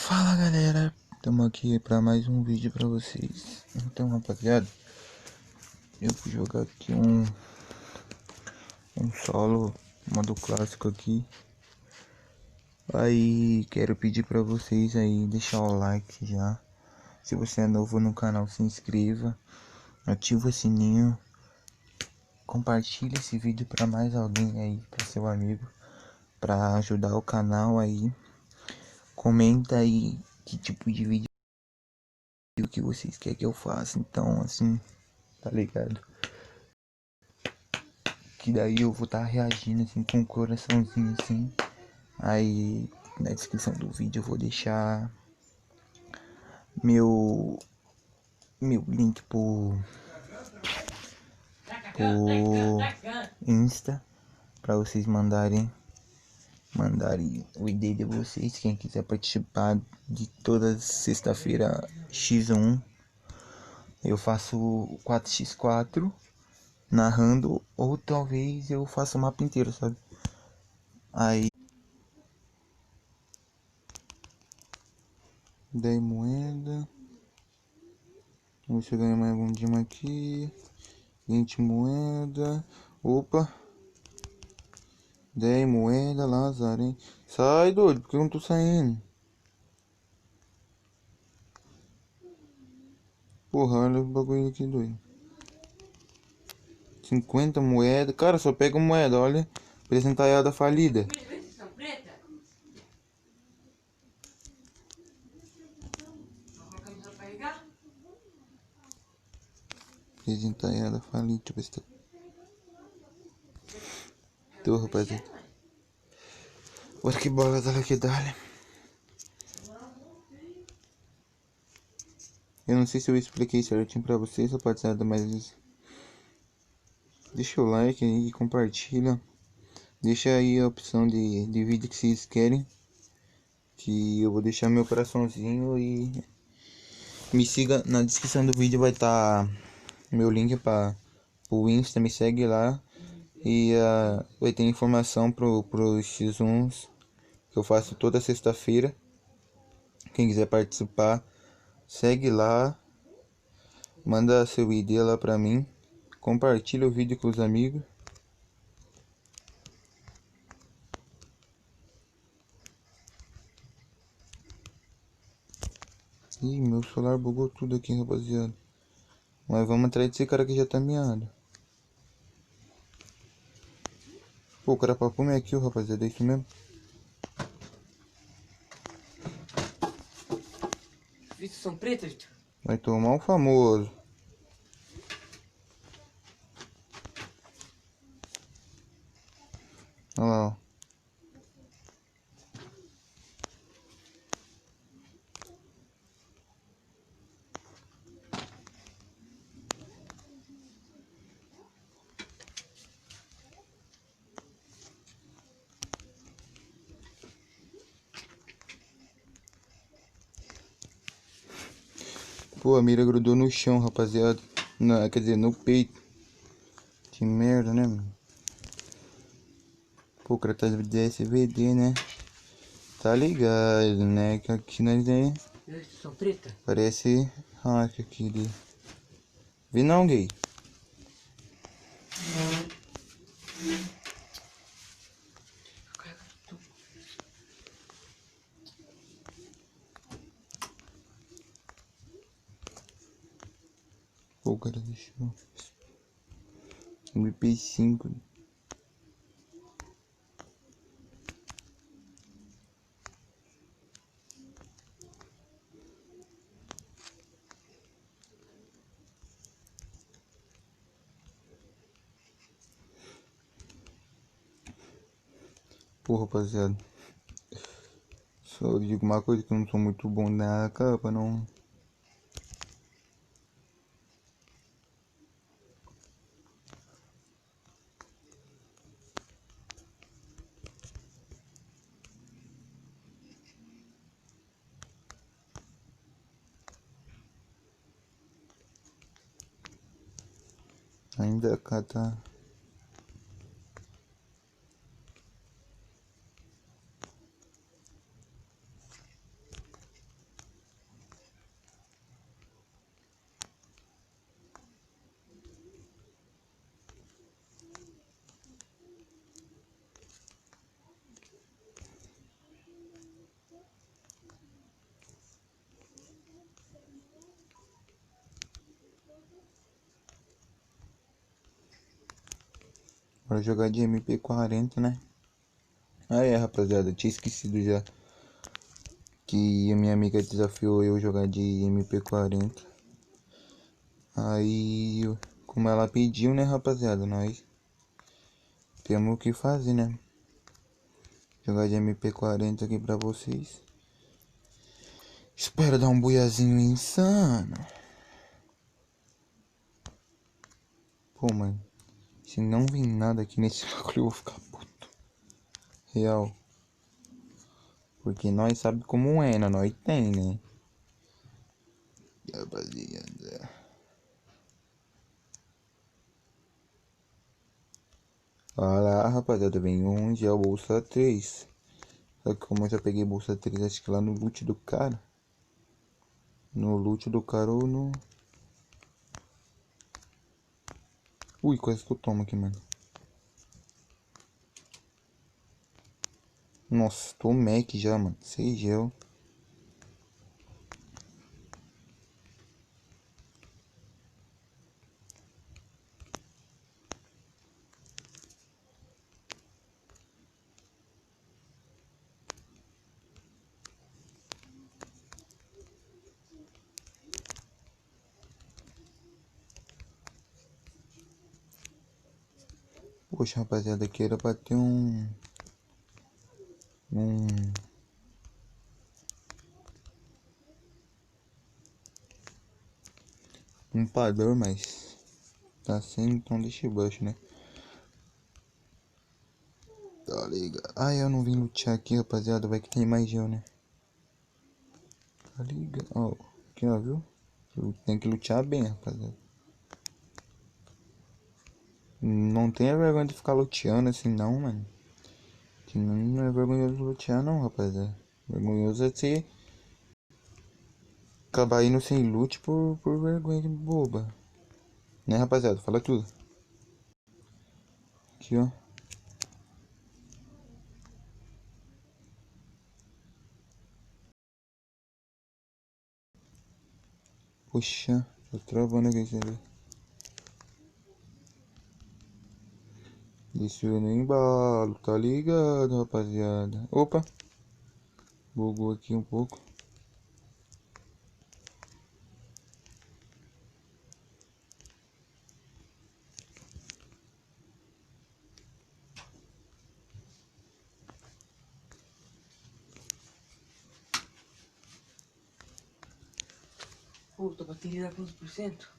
Fala galera, estamos aqui para mais um vídeo para vocês. Então rapaziada, eu vou jogar aqui um solo, modo clássico aqui. Aí quero pedir para vocês aí deixar o like já. Se você é novo no canal, se inscreva, ativa o sininho, compartilha esse vídeo para mais alguém aí, para seu amigo, para ajudar o canal aí. Comenta aí que tipo de vídeo que vocês querem que eu faça, então assim, tá ligado? Que daí eu vou estar reagindo assim com um coraçãozinho assim. Aí na descrição do vídeo eu vou deixar meu link pro Insta para vocês mandarem o ID de vocês. Quem quiser participar de toda sexta-feira X1, eu faço 4x4 narrando, ou talvez eu faça o mapa inteiro, sabe? Aí 10 moeda. Vamos ver se eu ganho mais um dima aqui. 20 moeda. Opa. 10 moeda, Lazar, hein? Sai, doido, porque eu não tô saindo. Porra, olha o bagulho aqui, doido. 50 moeda. Cara, só pega moeda, olha. Apresentada falida. Apresentada falida. Deixa eu ver se tá. Tô, rapaziada. Olha que bola dela que dá. Eu não sei se eu expliquei certinho pra vocês, rapaziada, mas deixa o like aí, compartilha. Deixa aí a opção de vídeo que vocês querem, que eu vou deixar meu coraçãozinho. E me siga na descrição do vídeo, vai estar meu link para o Insta, me segue lá. E vai ter informação pro X1s que eu faço toda sexta-feira. Quem quiser participar, segue lá, manda seu ID lá pra mim, compartilha o vídeo com os amigos. Ih, meu celular bugou tudo aqui, rapaziada. Mas vamos atrás desse cara que já tá miado. Pô, o cara papou minha kill, rapaziada, é isso mesmo? Vídeos são pretos? Vai tomar um famoso. Olha lá, ó. Pô, a mira grudou no chão, rapaziada. Não, quer dizer, no peito. Que merda, né, mano? Pô, o cara tá de SVD, né? Tá ligado, né? Que aqui nós é... São preta? Parece hack aqui de... Vi não, gay? Pô, o cara deixou... MP5. Pô, rapaziada. Só digo uma coisa, que eu não sou muito bom na capa, não. Ainda cá tá... Bora jogar de MP40, né? Ah é, rapaziada, tinha esquecido já que a minha amiga desafiou eu jogar de MP40. Aí, como ela pediu, né, rapaziada, nós temos o que fazer, né? Jogar de MP40 aqui pra vocês. Espero dar um buiazinho insano. Pô, mano, se não vir nada aqui nesse bagulho eu vou ficar puto. Real. Porque nós sabe como é, né? Nós tem, né? Rapaziada. Olha lá, rapaziada, vem um já bolsa 3. Só que como eu já peguei bolsa 3, acho que lá no loot do cara. No loot do cara ou no... Ui, quase que eu tomo aqui, mano. Nossa, tô Mac já, mano. 6 gel. Poxa, rapaziada, aqui era pra ter um... Um padrão, mas... Tá sem, então deixa baixo, né? Tá ligado? Ah, eu não vim lutear aqui, rapaziada. Vai que tem mais gel, né? Tá ligado? Ó, aqui, ó, viu? Tem que lutear bem, rapaziada. Não tenha vergonha de ficar luteando assim, não, mano. Que não é vergonhoso lutear, não, rapaziada. Vergonhoso é você acabar indo sem loot por vergonha de boba. Né, rapaziada? Fala tudo. Aqui, ó. Poxa, tô travando aqui, você vê. Desceu no embalo, tá ligado, rapaziada? Opa! Bugou aqui um pouco. Pô, tua bateria dá quantos por cento?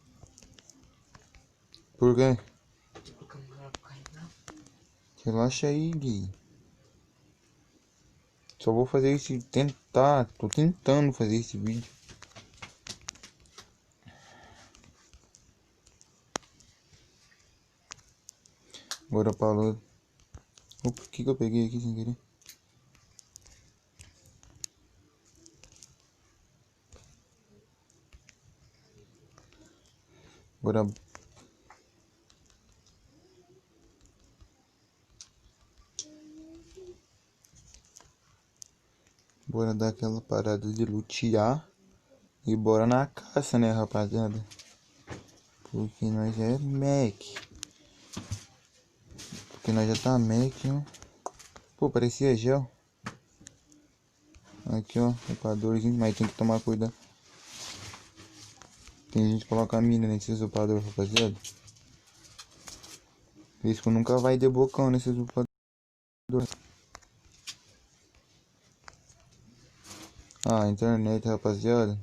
Por quê? Tô colocando ela pra carregar. Relaxa aí, Gui. Só vou fazer esse... Tentar. Tô tentando fazer esse vídeo. Bora pra luta. Opa, o que que eu peguei aqui sem querer? Bora... Bora dar aquela parada de lutear. E bora na caça, né, rapaziada? Porque nós já é Mac. Porque nós já tá Mac, ó. Pô, parecia gel. Aqui, ó, upadorzinho, mas tem que tomar cuidado. Tem gente que coloca a mina nesses upadores, rapaziada. Risco nunca vai de bocão nesses upadores. Ah, internet, rapaziada.